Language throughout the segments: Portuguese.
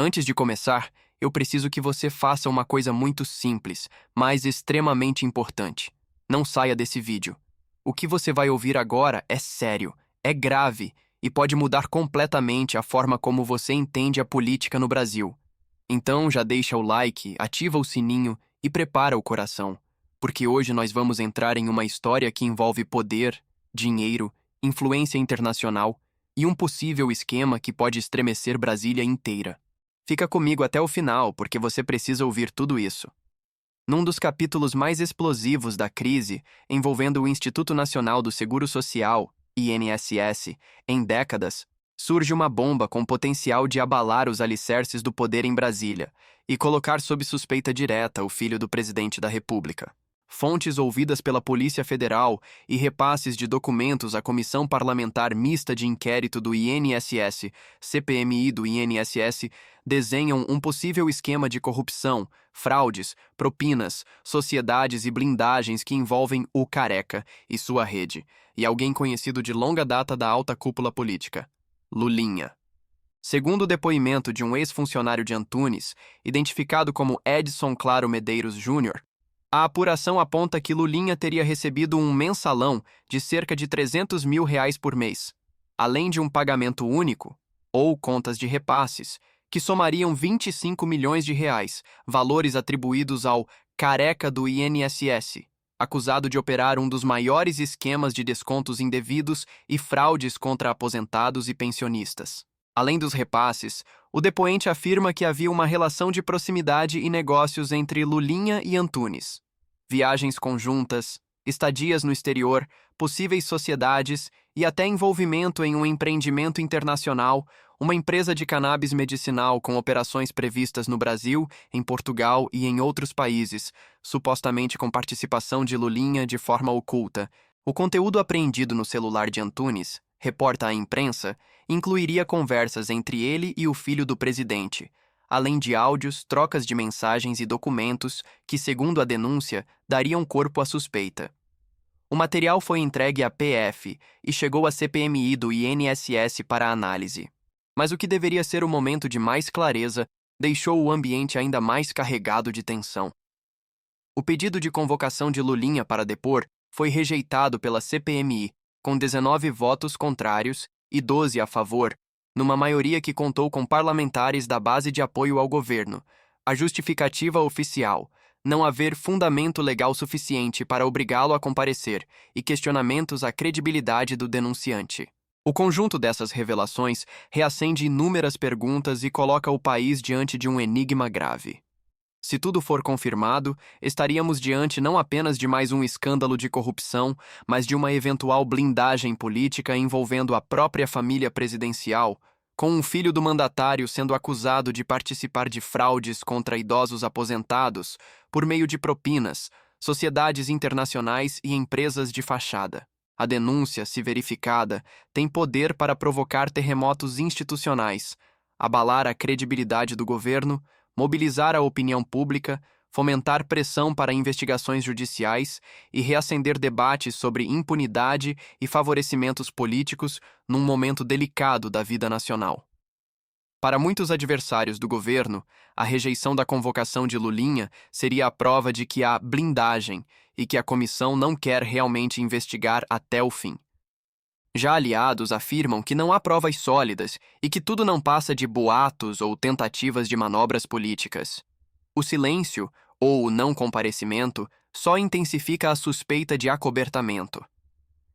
Antes de começar, eu preciso que você faça uma coisa muito simples, mas extremamente importante. Não saia desse vídeo. O que você vai ouvir agora é sério, é grave e pode mudar completamente a forma como você entende a política no Brasil. Então já deixa o like, ativa o sininho e prepara o coração, porque hoje nós vamos entrar em uma história que envolve poder, dinheiro, influência internacional e um possível esquema que pode estremecer Brasília inteira. Fica comigo até o final, porque você precisa ouvir tudo isso. Num dos capítulos mais explosivos da crise, envolvendo o Instituto Nacional do Seguro Social, INSS, em décadas, surge uma bomba com potencial de abalar os alicerces do poder em Brasília e colocar sob suspeita direta o filho do presidente da República. Fontes ouvidas pela Polícia Federal e repasses de documentos à Comissão Parlamentar Mista de Inquérito do INSS, CPMI do INSS, desenham um possível esquema de corrupção, fraudes, propinas, sociedades e blindagens que envolvem o Careca e sua rede, e alguém conhecido de longa data da alta cúpula política, Lulinha. Segundo o depoimento de um ex-funcionário de Antunes, identificado como Edson Claro Medeiros Júnior, a apuração aponta que Lulinha teria recebido um mensalão de cerca de R$ 300 mil por mês, além de um pagamento único, ou contas de repasses, que somariam R$ 25 milhões, valores atribuídos ao Careca do INSS, acusado de operar um dos maiores esquemas de descontos indevidos e fraudes contra aposentados e pensionistas. Além dos repasses, o depoente afirma que havia uma relação de proximidade e negócios entre Lulinha e Antunes. Viagens conjuntas, estadias no exterior, possíveis sociedades e até envolvimento em um empreendimento internacional, uma empresa de cannabis medicinal com operações previstas no Brasil, em Portugal e em outros países, supostamente com participação de Lulinha de forma oculta. O conteúdo apreendido no celular de Antunes, reporta a imprensa, incluiria conversas entre ele e o filho do presidente, além de áudios, trocas de mensagens e documentos que, segundo a denúncia, dariam corpo à suspeita. O material foi entregue à PF e chegou à CPMI do INSS para análise. Mas o que deveria ser o momento de mais clareza deixou o ambiente ainda mais carregado de tensão. O pedido de convocação de Lulinha para depor foi rejeitado pela CPMI, com 19 votos contrários e 12 a favor, numa maioria que contou com parlamentares da base de apoio ao governo. A justificativa oficial: não haver fundamento legal suficiente para obrigá-lo a comparecer e questionamentos à credibilidade do denunciante. O conjunto dessas revelações reacende inúmeras perguntas e coloca o país diante de um enigma grave. Se tudo for confirmado, estaríamos diante não apenas de mais um escândalo de corrupção, mas de uma eventual blindagem política envolvendo a própria família presidencial, com um filho do mandatário sendo acusado de participar de fraudes contra idosos aposentados por meio de propinas, sociedades internacionais e empresas de fachada. A denúncia, se verificada, tem poder para provocar terremotos institucionais, abalar a credibilidade do governo, mobilizar a opinião pública, fomentar pressão para investigações judiciais e reacender debates sobre impunidade e favorecimentos políticos num momento delicado da vida nacional. Para muitos adversários do governo, a rejeição da convocação de Lulinha seria a prova de que há blindagem e que a comissão não quer realmente investigar até o fim. Já aliados afirmam que não há provas sólidas e que tudo não passa de boatos ou tentativas de manobras políticas. O silêncio, ou o não comparecimento, só intensifica a suspeita de acobertamento.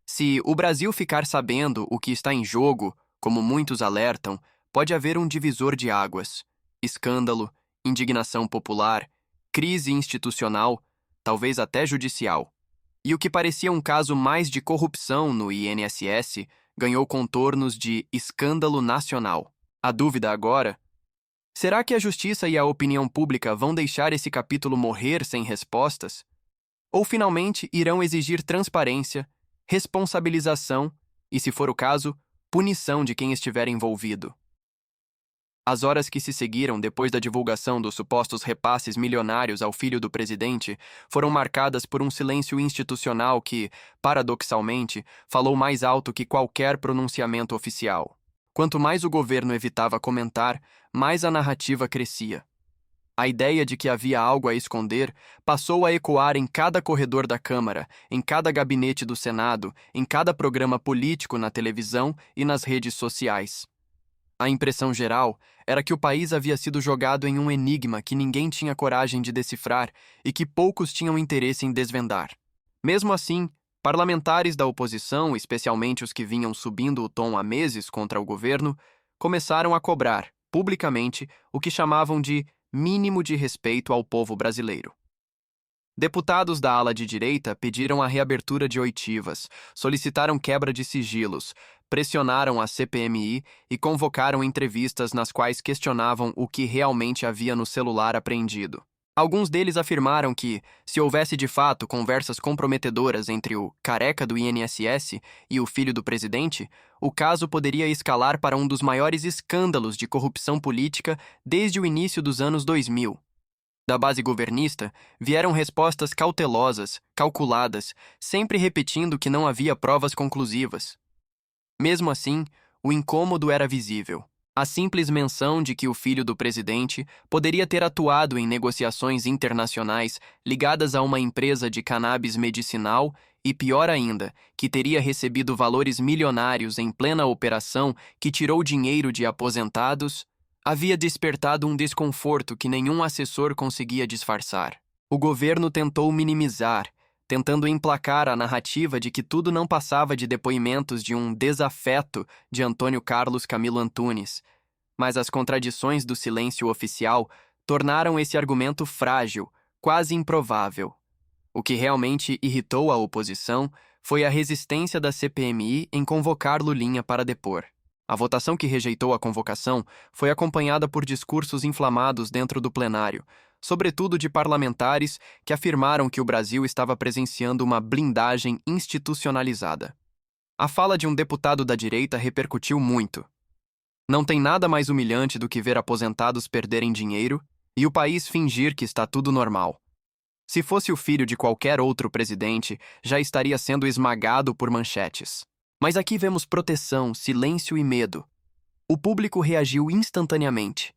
Se o Brasil ficar sabendo o que está em jogo, como muitos alertam, pode haver um divisor de águas: escândalo, indignação popular, crise institucional, talvez até judicial. E o que parecia um caso mais de corrupção no INSS ganhou contornos de escândalo nacional. A dúvida agora: será que a justiça e a opinião pública vão deixar esse capítulo morrer sem respostas? Ou finalmente irão exigir transparência, responsabilização e, se for o caso, punição de quem estiver envolvido? As horas que se seguiram depois da divulgação dos supostos repasses milionários ao filho do presidente foram marcadas por um silêncio institucional que, paradoxalmente, falou mais alto que qualquer pronunciamento oficial. Quanto mais o governo evitava comentar, mais a narrativa crescia. A ideia de que havia algo a esconder passou a ecoar em cada corredor da Câmara, em cada gabinete do Senado, em cada programa político na televisão e nas redes sociais. A impressão geral era que o país havia sido jogado em um enigma que ninguém tinha coragem de decifrar e que poucos tinham interesse em desvendar. Mesmo assim, parlamentares da oposição, especialmente os que vinham subindo o tom há meses contra o governo, começaram a cobrar, publicamente, o que chamavam de mínimo de respeito ao povo brasileiro. Deputados da ala de direita pediram a reabertura de oitivas, solicitaram quebra de sigilos, pressionaram a CPMI e convocaram entrevistas nas quais questionavam o que realmente havia no celular apreendido. Alguns deles afirmaram que, se houvesse de fato conversas comprometedoras entre o careca do INSS e o filho do presidente, o caso poderia escalar para um dos maiores escândalos de corrupção política desde o início dos anos 2000. Da base governista, vieram respostas cautelosas, calculadas, sempre repetindo que não havia provas conclusivas. Mesmo assim, o incômodo era visível. A simples menção de que o filho do presidente poderia ter atuado em negociações internacionais ligadas a uma empresa de cannabis medicinal e, pior ainda, que teria recebido valores milionários em plena operação que tirou dinheiro de aposentados, havia despertado um desconforto que nenhum assessor conseguia disfarçar. O governo tentou minimizar, tentando emplacar a narrativa de que tudo não passava de depoimentos de um desafeto de Antônio Carlos Camilo Antunes, mas as contradições do silêncio oficial tornaram esse argumento frágil, quase improvável. O que realmente irritou a oposição foi a resistência da CPMI em convocar Lulinha para depor. A votação que rejeitou a convocação foi acompanhada por discursos inflamados dentro do plenário, sobretudo de parlamentares que afirmaram que o Brasil estava presenciando uma blindagem institucionalizada. A fala de um deputado da direita repercutiu muito. Não tem nada mais humilhante do que ver aposentados perderem dinheiro e o país fingir que está tudo normal. Se fosse o filho de qualquer outro presidente, já estaria sendo esmagado por manchetes. Mas aqui vemos proteção, silêncio e medo. O público reagiu instantaneamente.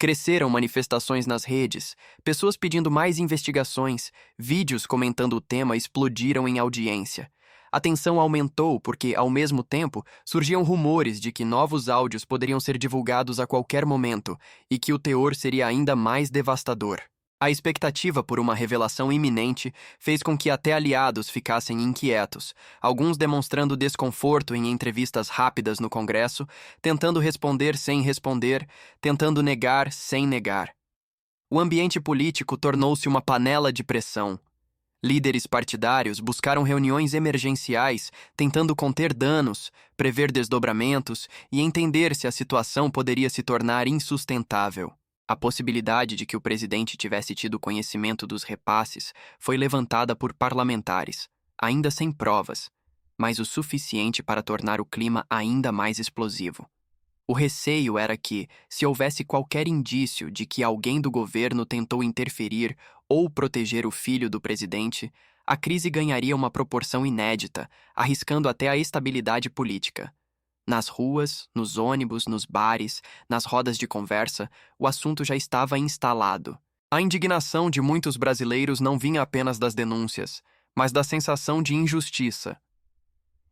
Cresceram manifestações nas redes, pessoas pedindo mais investigações, vídeos comentando o tema explodiram em audiência. A tensão aumentou porque, ao mesmo tempo, surgiam rumores de que novos áudios poderiam ser divulgados a qualquer momento e que o teor seria ainda mais devastador. A expectativa por uma revelação iminente fez com que até aliados ficassem inquietos, alguns demonstrando desconforto em entrevistas rápidas no Congresso, tentando responder sem responder, tentando negar sem negar. O ambiente político tornou-se uma panela de pressão. Líderes partidários buscaram reuniões emergenciais, tentando conter danos, prever desdobramentos e entender se a situação poderia se tornar insustentável. A possibilidade de que o presidente tivesse tido conhecimento dos repasses foi levantada por parlamentares, ainda sem provas, mas o suficiente para tornar o clima ainda mais explosivo. O receio era que, se houvesse qualquer indício de que alguém do governo tentou interferir ou proteger o filho do presidente, a crise ganharia uma proporção inédita, arriscando até a estabilidade política. Nas ruas, nos ônibus, nos bares, nas rodas de conversa, o assunto já estava instalado. A indignação de muitos brasileiros não vinha apenas das denúncias, mas da sensação de injustiça.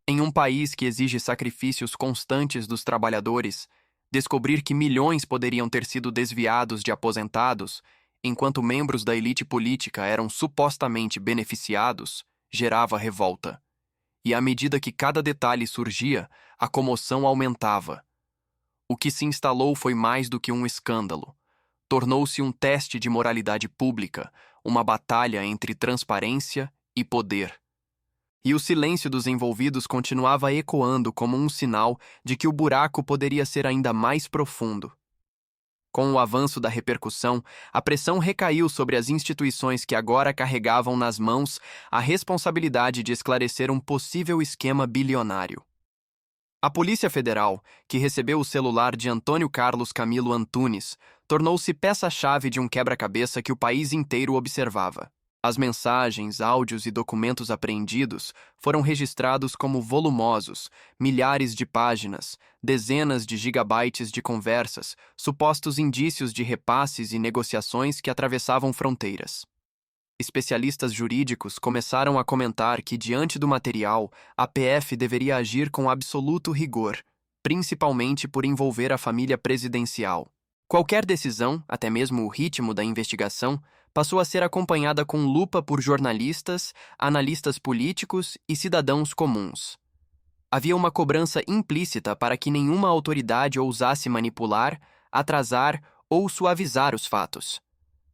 Em um país que exige sacrifícios constantes dos trabalhadores, descobrir que milhões poderiam ter sido desviados de aposentados, enquanto membros da elite política eram supostamente beneficiados, gerava revolta. E à medida que cada detalhe surgia, a comoção aumentava. O que se instalou foi mais do que um escândalo. Tornou-se um teste de moralidade pública, uma batalha entre transparência e poder. E o silêncio dos envolvidos continuava ecoando como um sinal de que o buraco poderia ser ainda mais profundo. Com o avanço da repercussão, a pressão recaiu sobre as instituições que agora carregavam nas mãos a responsabilidade de esclarecer um possível esquema bilionário. A Polícia Federal, que recebeu o celular de Antônio Carlos Camilo Antunes, tornou-se peça-chave de um quebra-cabeça que o país inteiro observava. As mensagens, áudios e documentos apreendidos foram registrados como volumosos, milhares de páginas, dezenas de gigabytes de conversas, supostos indícios de repasses e negociações que atravessavam fronteiras. Especialistas jurídicos começaram a comentar que, diante do material, a PF deveria agir com absoluto rigor, principalmente por envolver a família presidencial. Qualquer decisão, até mesmo o ritmo da investigação, passou a ser acompanhada com lupa por jornalistas, analistas políticos e cidadãos comuns. Havia uma cobrança implícita para que nenhuma autoridade ousasse manipular, atrasar ou suavizar os fatos.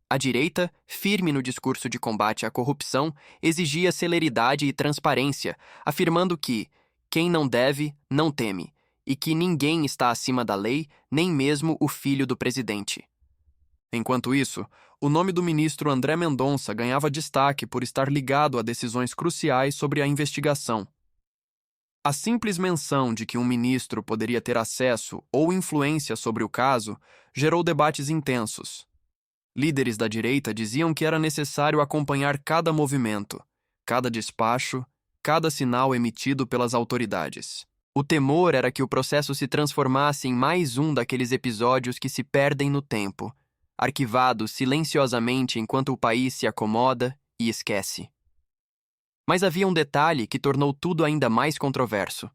A direita, firme no discurso de combate à corrupção, exigia celeridade e transparência, afirmando que quem não deve, não teme, e que ninguém está acima da lei, nem mesmo o filho do presidente. Enquanto isso, o nome do ministro André Mendonça ganhava destaque por estar ligado a decisões cruciais sobre a investigação. A simples menção de que um ministro poderia ter acesso ou influência sobre o caso gerou debates intensos. Líderes da direita diziam que era necessário acompanhar cada movimento, cada despacho, cada sinal emitido pelas autoridades. O temor era que o processo se transformasse em mais um daqueles episódios que se perdem no tempo, arquivados silenciosamente enquanto o país se acomoda e esquece. Mas havia um detalhe que tornou tudo ainda mais controverso.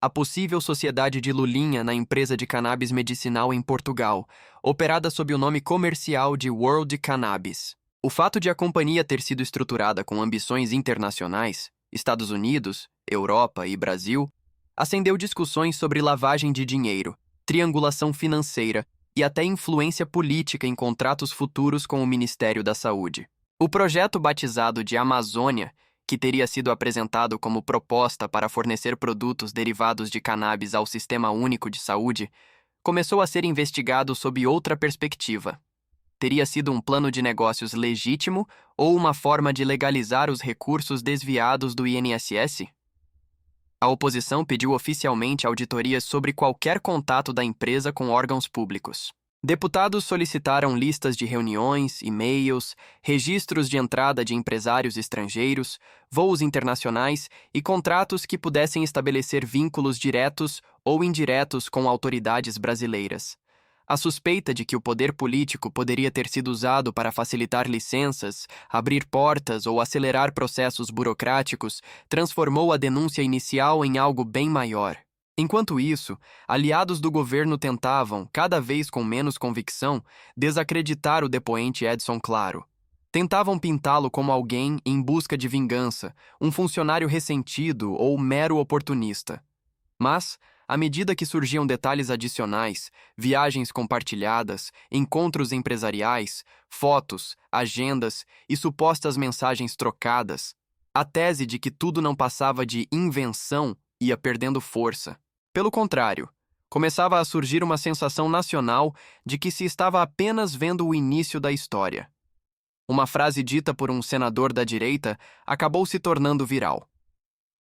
A possível sociedade de Lulinha na empresa de cannabis medicinal em Portugal, operada sob o nome comercial de World Cannabis. O fato de a companhia ter sido estruturada com ambições internacionais, Estados Unidos, Europa e Brasil, acendeu discussões sobre lavagem de dinheiro, triangulação financeira e até influência política em contratos futuros com o Ministério da Saúde. O projeto batizado de Amazônia, que teria sido apresentado como proposta para fornecer produtos derivados de cannabis ao Sistema Único de Saúde, começou a ser investigado sob outra perspectiva. Teria sido um plano de negócios legítimo ou uma forma de legalizar os recursos desviados do INSS? A oposição pediu oficialmente auditorias sobre qualquer contato da empresa com órgãos públicos. Deputados solicitaram listas de reuniões, e-mails, registros de entrada de empresários estrangeiros, voos internacionais e contratos que pudessem estabelecer vínculos diretos ou indiretos com autoridades brasileiras. A suspeita de que o poder político poderia ter sido usado para facilitar licenças, abrir portas ou acelerar processos burocráticos transformou a denúncia inicial em algo bem maior. Enquanto isso, aliados do governo tentavam, cada vez com menos convicção, desacreditar o depoente Edson Claro. Tentavam pintá-lo como alguém em busca de vingança, um funcionário ressentido ou mero oportunista. Mas, à medida que surgiam detalhes adicionais, viagens compartilhadas, encontros empresariais, fotos, agendas e supostas mensagens trocadas, a tese de que tudo não passava de invenção ia perdendo força. Pelo contrário, começava a surgir uma sensação nacional de que se estava apenas vendo o início da história. Uma frase dita por um senador da direita acabou se tornando viral.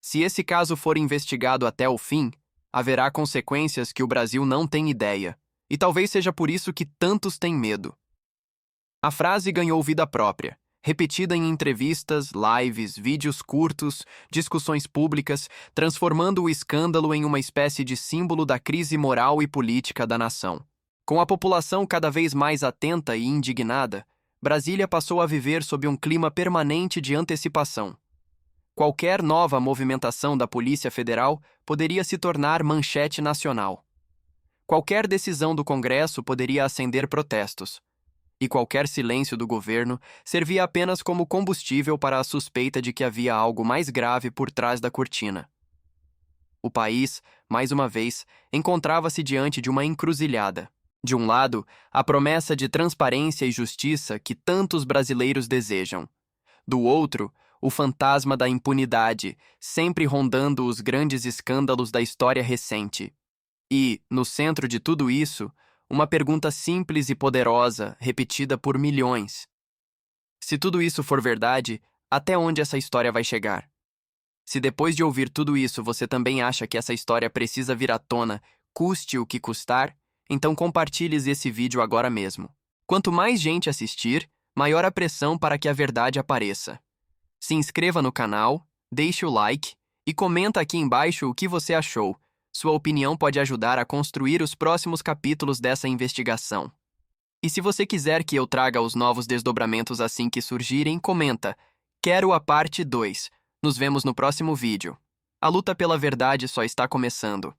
Se esse caso for investigado até o fim, haverá consequências que o Brasil não tem ideia, e talvez seja por isso que tantos têm medo. A frase ganhou vida própria, repetida em entrevistas, lives, vídeos curtos, discussões públicas, transformando o escândalo em uma espécie de símbolo da crise moral e política da nação. Com a população cada vez mais atenta e indignada, Brasília passou a viver sob um clima permanente de antecipação. Qualquer nova movimentação da Polícia Federal poderia se tornar manchete nacional. Qualquer decisão do Congresso poderia acender protestos. E qualquer silêncio do governo servia apenas como combustível para a suspeita de que havia algo mais grave por trás da cortina. O país, mais uma vez, encontrava-se diante de uma encruzilhada. De um lado, a promessa de transparência e justiça que tantos brasileiros desejam. Do outro, o fantasma da impunidade, sempre rondando os grandes escândalos da história recente. E, no centro de tudo isso, uma pergunta simples e poderosa, repetida por milhões. Se tudo isso for verdade, até onde essa história vai chegar? Se depois de ouvir tudo isso você também acha que essa história precisa vir à tona, custe o que custar, então compartilhe esse vídeo agora mesmo. Quanto mais gente assistir, maior a pressão para que a verdade apareça. Se inscreva no canal, deixe o like e comenta aqui embaixo o que você achou. Sua opinião pode ajudar a construir os próximos capítulos dessa investigação. E se você quiser que eu traga os novos desdobramentos assim que surgirem, comenta: quero a parte 2. Nos vemos no próximo vídeo. A luta pela verdade só está começando.